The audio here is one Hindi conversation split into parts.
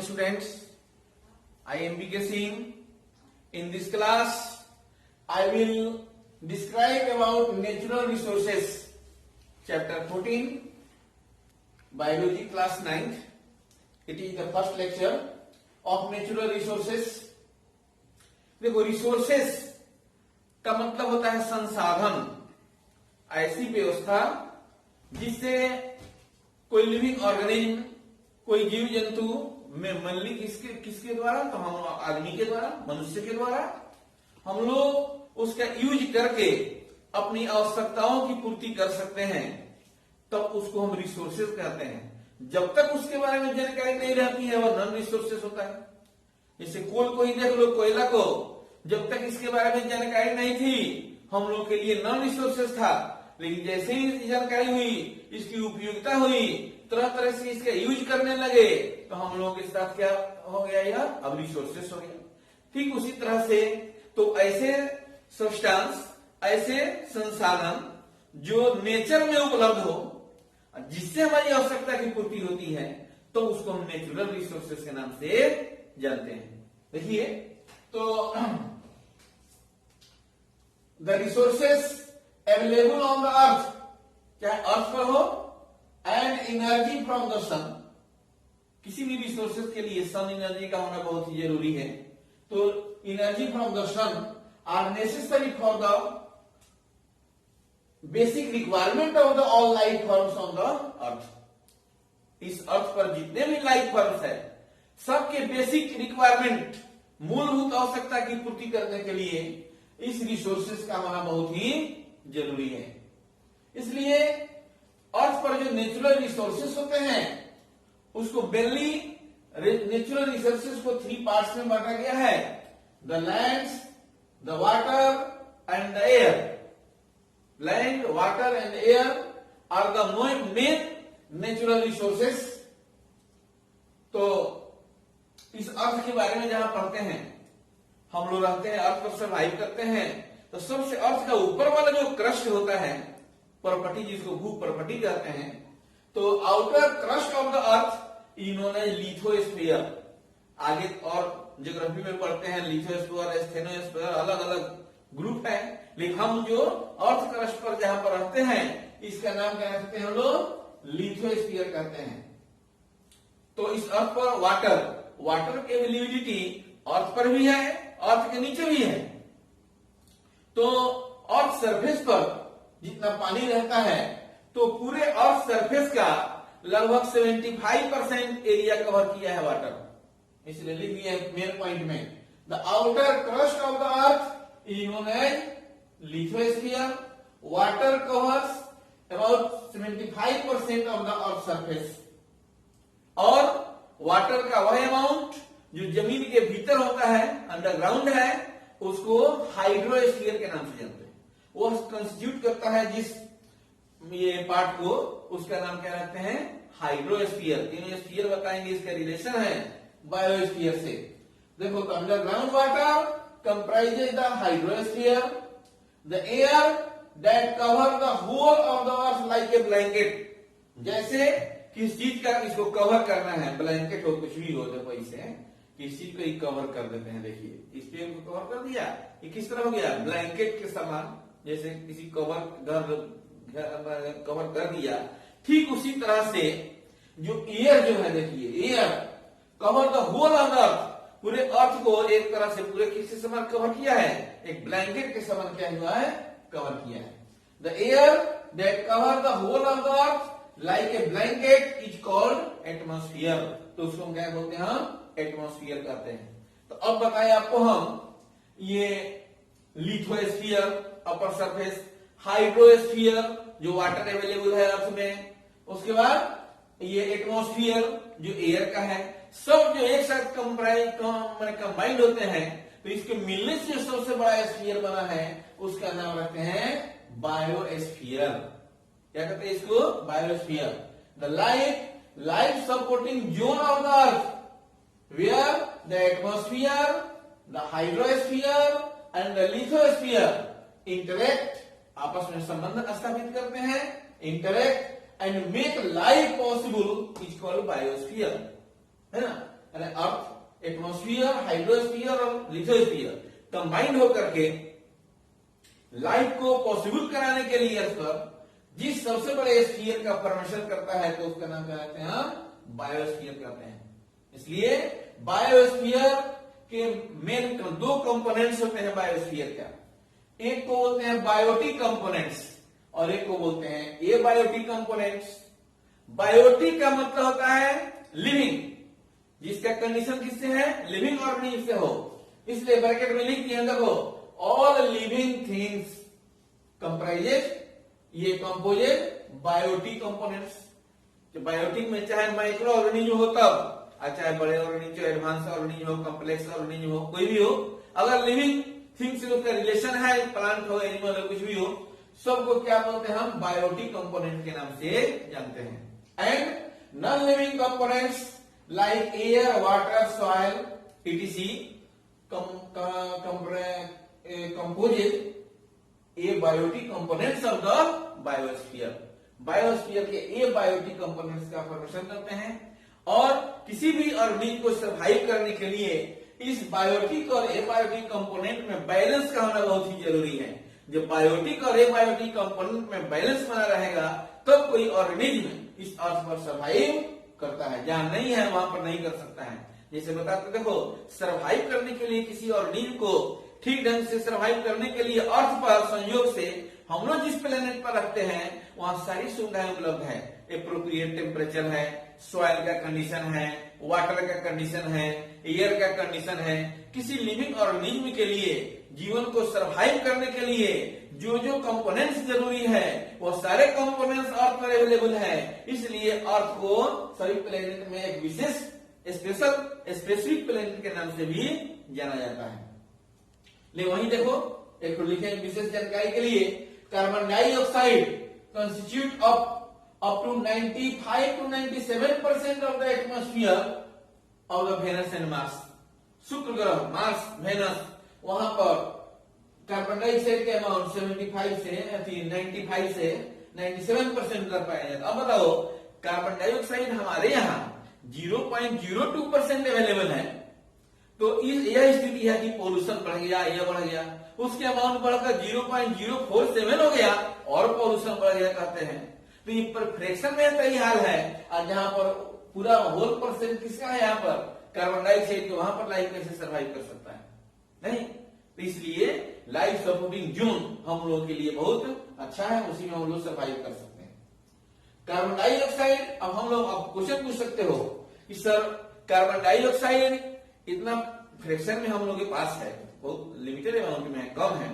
morning, students. I am B.K. Singh. In this class, I will describe about natural resources. Chapter 14, Biology, class 9th. It is the first lecture of natural resources. देखो, resources का मतलब होता है संसाधन, ऐसी व्यवस्था जिससे कोई लिविंग ऑर्गेनिज्म, कोई जीव जंतु में मनली किसके द्वारा, तो हम आदमी के द्वारा, मनुष्य के द्वारा हम लोग उसका यूज करके अपनी आवश्यकताओं की पूर्ति कर सकते हैं, तब उसको हम रिसोर्सेज कहते हैं। जब तक उसके बारे में जानकारी नहीं रहती है वह नॉन रिसोर्सेज होता है। जैसे कोल को ही देख लो, कोयला को जब तक इसके बारे में जानकारी नहीं थी हम लोग के लिए नॉन रिसोर्सेज था, लेकिन जैसे ही जानकारी हुई, इसकी उपयोगिता हुई, तरह तरह से इसका यूज करने लगे, तो हम लोगों के साथ क्या हो गया, यह अब रिसोर्सेस हो गया। ठीक उसी तरह से तो ऐसे सब्सटेंस, ऐसे संसाधन जो नेचर में उपलब्ध हो, जिससे हमारी आवश्यकता की पूर्ति होती है, तो उसको हम नेचुरल रिसोर्सेस के नाम से जानते हैं। देखिए, तो the resources available on the अर्थ, चाहे अर्थ पर हो, एंड एनर्जी फ्रॉम द सन, किसी भी रिसोर्सेज के लिए सन एनर्जी का होना बहुत ही जरूरी है। तो energy from the sun are necessary for the basic requirement of the all life forms on the earth. इस अर्थ पर जितने भी लाइफ फॉर्म्स है, सबके बेसिक रिक्वायरमेंट, मूलभूत आवश्यकता की पूर्ति करने के लिए इस रिसोर्सेज का होना बहुत ही जरूरी है। इसलिए अर्थ पर जो नेचुरल रिसोर्सेस होते हैं उसको मेनली नेचुरल रिसोर्सेस को 3 पार्ट्स में बांटा गया है: the lands, the water and the air. Land, water and air are the main natural resources. तो इस अर्थ के बारे में जहां पढ़ते हैं, हम लोग रहते हैं अर्थ पर, सर्वाइव करते हैं, तो सबसे अर्थ का ऊपर वाला जो क्रस्ट होता है, प्रॉपर्टी, जिसको भू प्रॉपर्टी कहते हैं, तो outer crust of the earth is known as lithosphere. आगे और ज्योग्राफी में पढ़ते हैं लिथोस्फीयर, स्टेनोस्फीयर, अलग अलग ग्रुप है, लेकिन हम जो अर्थ क्रस्ट पर जहां पर रहते हैं इसका नाम क्या कहते हैं, हम लोग लिथोस्फीयर कहते हैं। तो इस अर्थ पर वाटर की अवेलेबिलिटी अर्थ पर भी है, अर्थ के नीचे भी है। तो अर्थ सरफेस पर जितना पानी रहता है, तो पूरे अर्थ सरफेस का लगभग 75% एरिया कवर किया है वाटर। इसलिए लिख दिया मेन पॉइंट में, the outer crust of the earth is known as lithosphere. Water covers about 75% of the earth surface. और वाटर का वह अमाउंट जो जमीन के भीतर होता है, अंडरग्राउंड है, उसको हाइड्रोस्फीयर के नाम से जानते हैं। वो कंस्टिट्यूट करता है जिस ये पार्ट को, उसका नाम क्या रखते हैं, हाइड्रोस्फीयर। तीनों स्फीयर बताएंगे, इसका रिलेशन है बायोस्फीयर से। देखो, तो underground water comprises the hydrosphere, the air that cover the whole of the earth like a blanket. जैसे किस चीज का इसको कवर करना है, ब्लैंकेट हो, कुछ भी हो, देखो इसे किस चीज को ही कवर कर देते हैं। देखिए, इस पेड़ को कवर कर दिया, ये किस तरह हो गया, ब्लैंकेट के समान। जैसे किसी घर कवर कर दिया, ठीक उसी तरह से जो एयर जो है, देखिए air cover the whole of earth, पूरे अर्थ को एक तरह से पूरे किसके समान कवर किया है, एक ब्लैंकेट के समान क्या हुआ है, कवर किया है। The air that cover the whole of the earth like a blanket is called atmosphere. तो उसको हम क्या बोलते हैं, हम एटमॉस्फेयर कहते हैं। तो अब बताएं आपको हम ये लिथोस्फीयर अपर सरफेस, हाइड्रोस्फीयर जो वाटर अवेलेबल है अर्थ में, उसके बाद ये एटमॉस्फेयर जो एयर का है, सब जो एक साथ कंबाइंड होते हैं, तो इसके मिलने से जो सबसे बड़ा स्फीयर बना है उसका नाम रखते हैं बायोस्फीयर। क्या कहते हैं इसको, biosphere. The life supporting zone of the earth where the atmosphere, the hydrosphere and the lithosphere interact, आपस में संबंध स्थापित करते हैं, interact and make life possible is called biosphere, है ना। अर्थ, एटमॉस्फियर, हाइड्रोस्फीयर और लिथोस्फीयर कंबाइंड होकर के लाइफ को पॉसिबल कराने के लिए अर्थ पर जिस सबसे बड़े स्फीयर का फॉर्मेशन करता है तो उसका नाम क्या कहते हैं? बायोस्फीयर कहते हैं। इसलिए बायोस्फीयर के मेन दो कंपोनेंट्स होते हैं बायोस्फीयर का। एक को बोलते हैं बायोटिक कंपोनेंट्स और एक को बोलते हैं एबायोटिक कंपोनेंट्स। बायोटिक का मतलब होता है लिविंग, जिसका कंडीशन किससे है? लिविंग ऑर्गेनिज्म से हो। इसलिए ब्रैकेट में लिख दिया, देखो ऑल लिविंग थिंग्स कंप्राइजेज, ये कंपोजेड बायोटिक कंपोनेंट्स। जो बायोटिक में चाहे माइक्रो ऑर्गेनिज्म हो तब, चाहे बड़े ऑर्गेनिज्म, एडवांस ऑर्गेनिज्म हो, कॉम्प्लेक्स ऑर्गेनिज्म हो, कोई भी हो, अगर लिविंग थिंग्स से उसका रिलेशन है, प्लांट हो, एनिमल हो, कुछ भी हो, सबको क्या बोलते हैं? हम बायोटिक कंपोनेंट के नाम से जानते हैं। And non living components like air, water, soil etc composed abiotic components of the biosphere। Biosphere के एबायोटिक कंपोनेंट्स का फॉर्मेशन करते हैं और किसी भी ऑर्गेनिज्म को सर्वाइव करने के लिए इस बायोटिक और एबायोटिक कंपोनेंट में बैलेंस का होना बहुत ही जरूरी है। जब बायोटिक और एबायोटिक कंपोनेंट में बैलेंस बना रहेगा तब कोई ऑर्गेनिज्म इस अर्थ पर सर्वाइव करता है, जहां नहीं है वहां पर नहीं कर सकता है। जैसे बताते, देखो सर्वाइव करने के लिए किसी ऑर्गेनिज्म को ठीक ढंग से सर्वाइव करने के लिए अर्थ पर संयोग से हम लोग जिस प्लेनेट पर रखते हैं वहां सारी सुविधाएं उपलब्ध है। एप्रोप्रिएट टेम्परेचर है, सॉइल का कंडीशन है, वाटर का कंडीशन है, एयर का कंडीशन है। किसी लिविंग ऑर्गेनिज्म के लिए जीवन को सर्वाइव करने के लिए जो जो कंपोनेंट्स जरूरी है वो सारे कंपोनेंट्स अर्थ पर अवेलेबल है। इसलिए अर्थ को सभी प्लेनेट में एक विशेष स्पेसिफिक प्लेनेट के नाम से भी जाना जाता है। ले वहीं देखो एक तो लिखे विशेष जानकारी के लिए, carbon dioxide constitute of up to 95 to 97% of the atmosphere of the Venus and Mars। शुक्र ग्रह, मार्स, वेनस, वहां पर कार्बन डाइऑक्साइड के अमाउंट 95 से 97% तक पाया जाता है। अब बताओ कार्बन डाइऑक्साइड हमारे यहाँ 0.02% अवेलेबल है, तो यह स्थिति है कि पोल्यूशन बढ़ गया, यह बढ़ गया, उसके अमाउंट बढ़कर 0.047 हो गया और पोल्यूशन बढ़ गया कहते हैं। तो ये पर फ्रैक्शन में सही हाल है, और जहां पर पूरा होल परसेंट किसका है? यहाँ पर कार्बन डाइऑक्साइड के, वहां पर लाइफ कैसे सर्वाइव कर सकता है? नहीं। तो इसलिए लाइफ सपोर्टिंग जोन हम लोगों के लिए बहुत अच्छा है, उसी में हम लोग सर्वाइव कर सकते हैं। कार्बन डाइऑक्साइड, अब हम लोग अब क्वेश्चन पूछ सकते हो कि सर कार्बन डाइऑक्साइड इतना फ्रैक्शन में हम लोग के पास है, बहुत लिमिटेड अमाउंट में है, कम है,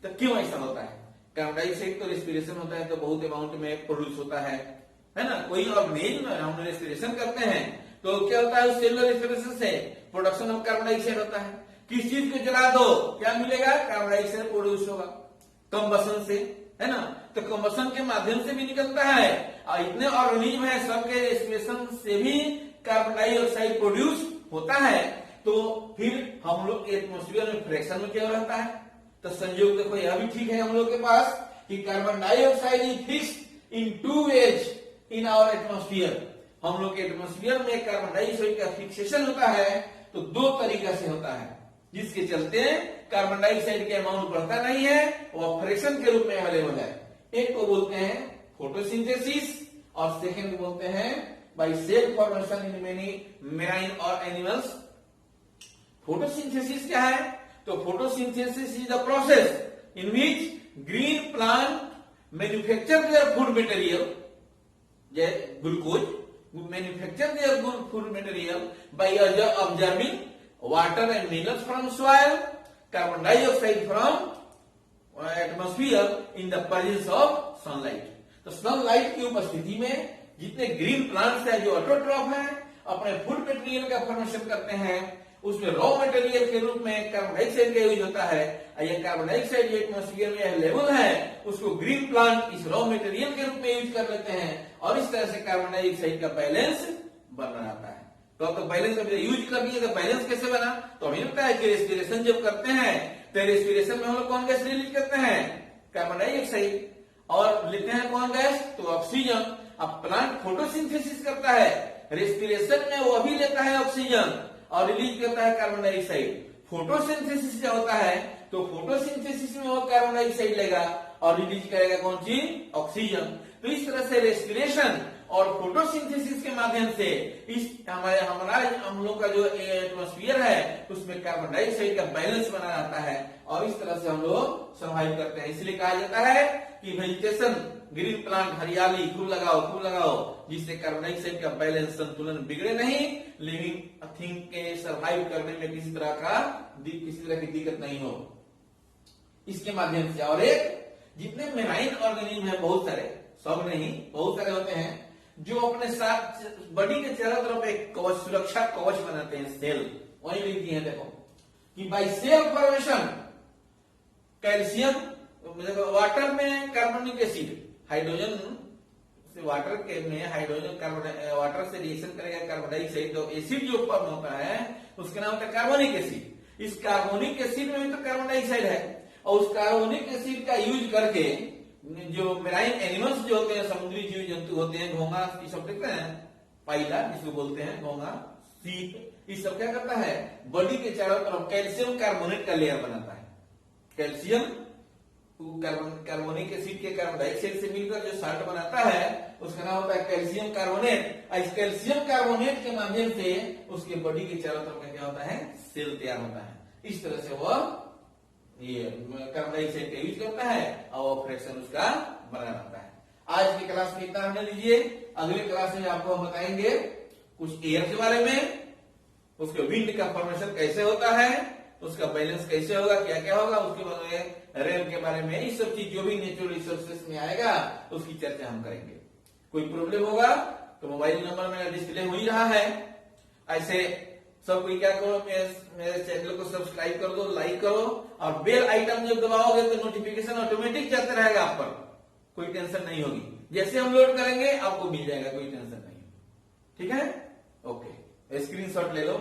तो क्यों ऐसा होता है? कार्बन डाइऑक्साइड तो रेस्पिरेशन होता है तो बहुत अमाउंट में प्रोड्यूस होता है ना। कोई ऑर्गेनिज्म हम रेस्पिरेशन करते हैं तो क्या होता है? सेलुलर रेस्पिरेशन से प्रोडक्शन ऑफ कार्बन डाइऑक्साइड होता है। किस चीज को जला दो क्या मिलेगा? कार्बन डाइऑक्साइड प्रोड्यूस होगा कंबसन से, है ना। तो कंबसन के माध्यम से भी निकलता है और इतने ऑर्गेनिज्म है सबके रेस्पिरेशन से भी कार्बन डाइऑक्साइड प्रोड्यूस होता है। तो फिर हम लोग के एटमॉस्फेयर में फ्रैक्शन में क्या रहता है? तो संयोग देखो यह भी ठीक है हम लोग के पास कि carbon dioxide is fixed in 2 ways in our atmosphere. हम लोग के एटमॉस्फेयर में कार्बन डाइऑक्साइड का फिक्सेशन होता है तो 2 तरीका से होता है, जिसके चलते कार्बन डाइऑक्साइड के अमाउंट बढ़ता नहीं है, वह फ्रैक्शन के रूप में अवेलेबल है। एक को बोलते हैं फोटोसिंथेसिस और सेकेंड को बोलते हैं by cell formation in many marine और एनिमल्स। फोटोसिंथेसिस क्या है? तो photosynthesis is the process in which green plant manufacture their food material, जैसे glucose manufacture their food material by observing water and minerals from soil, carbon dioxide from atmosphere in the presence of sunlight. तो सनलाइट की उपस्थिति में जितने ग्रीन प्लांट्स हैं जो ऑटोट्रॉफ हैं अपने फूड मटेरियल का फॉर्मेशन करते हैं, उसमें रॉ मटेरियल के रूप में कार्बन डाइऑक्साइड का यूज होता है। यह कार्बन डाइऑक्साइड जो एटमॉस्फेयर में अवेलेबल है उसको ग्रीन प्लांट इस रॉ मटेरियल के रूप में यूज कर लेते हैं और इस तरह से कार्बन डाइऑक्साइड का बैलेंस बना रहता है। तो अब तो बैलेंस यूज कर दिए, तो बैलेंस कैसे बना? तो हमें लगता है कि रेस्पिरेशन जब करते हैं तो रेस्पिरेशन में हम लोग कौन गैस रिलीज करते हैं? Carbon dioxide. और लेते हैं कौन गैस? तो ऑक्सीजन। अब प्लांट फोटोसिंथेसिस करता है रेस्पिरेशन में वो भी लेता है ऑक्सीजन और रिलीज करता है कार्बन डाइऑक्साइड। फोटोसिंथेसिस क्या होता है, तो फोटोसिंथेसिस में वो कार्बन डाइऑक्साइड लेगा और रिलीज करेगा कौन चीज, ऑक्सीजन। तो इस तरह से रेस्पिरेशन और फोटोसिंथेसिस के माध्यम से इस हमारा हम लोग का जो एटमॉस्फेयर है उसमें कार्बन डाइऑक्साइड का बैलेंस बना रहता है और इस तरह से हम लोग सर्वाइव करते हैं। इसलिए कहा जाता है कि वेजिटेशन, ग्रीन प्लांट, हरियाली खूब लगाओ जिससे कार्बन डाइऑक्साइड का बैलेंस, संतुलन बिगड़े नहीं, लिविंग थिंग के सर्वाइव करने में किसी तरह की दिक्कत नहीं हो, इसके माध्यम से। और एक जितने मेराइन ऑर्गेनिज्म है, बहुत सारे, सब नहीं बहुत सारे होते हैं जो अपने साथ बॉडी के चारों तरफ एक कवच, सुरक्षा कवच बनाते हैं, सेल। वही लिख दिए हैं देखो कि by cell formation calcium, water में कार्बोनिक एसिड, हाइड्रोजन से वाटर के में हाइड्रोजन कार्बन, वाटर से रिएक्शन करेगा कार्बन डाइऑक्साइड, तो एसिड जो फॉर्म होता है उसका नाम होता है कार्बोनिक एसिड। इस कार्बोनिक एसिड में भी तो कार्बन डाइऑक्साइड है और उस कार्बोनिक एसिड का यूज करके जो मेराइन एनिमल्स जो होते हैं, समुद्री जीव जंतु होते हैं, घोंगा ये सब देखते हैं, पाइला जिसको बोलते हैं, घोंगा, सीप, ये सब क्या करता है, बॉडी के चारों तरफ कैल्शियम कार्बोनेट का लेयर बनाता है। कैल्शियम कार्बोनिक एसिड के कार्बन डाइऑक्साइड से मिलकर जो साल्ट बनाता है उसका नाम होता है कैल्शियम कार्बोनेट। इस कैल्शियम कार्बोनेट के माध्यम से उसके बॉडी के चारों तरफ क्या होता है, सेल तैयार होता है। इस तरह से वह ये कार्बन डाइऑक्साइड का यूज करता है और वो फ्रैक्शन उसका बना रहता है। आज की क्लास में इतना रहने दीजिए। अगले क्लास में आपको हम बताएंगे कुछ एयर के बारे में, उसके विंड का फॉर्मेशन कैसे होता है, उसका बैलेंस कैसे होगा, क्या क्या होगा, उसके बाद में रेल के बारे में, ये सब चीज जो भी नेचुरल रिसोर्सेस में आएगा उसकी चर्चा हम करेंगे। कोई प्रॉब्लम होगा तो मोबाइल नंबर मेरा डिस्प्ले हो ही रहा है। ऐसे सब कोई क्या करो, मेरे चैनल को सब्सक्राइब कर दो, लाइक करो और बेल आइकन जब दबाओगे तो नोटिफिकेशन ऑटोमेटिक जाते रहेगा आप पर, कोई टेंशन नहीं होगी। जैसे हम लोड करेंगे आपको मिल जाएगा, कोई टेंशन नहीं। ठीक है, ओके, स्क्रीनशॉट ले लो।